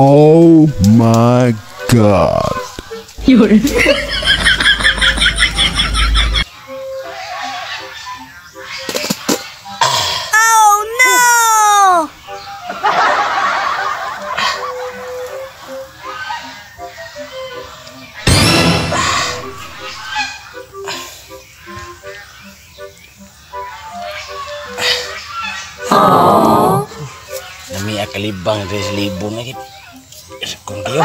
Oh my God. Yun. Oh no! Nami Kalibang dari sa Libun lagi. Kung kayo.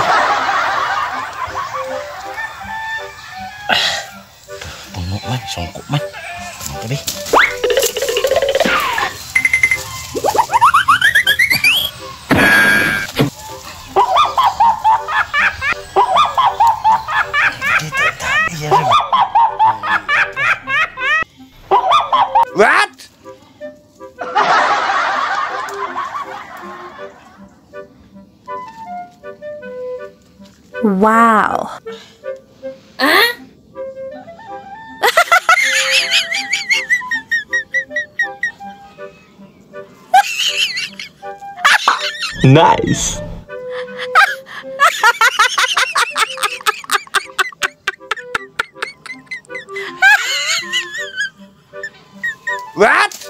Puno man, songkok man. Tadi. What? Wow. Nice. What?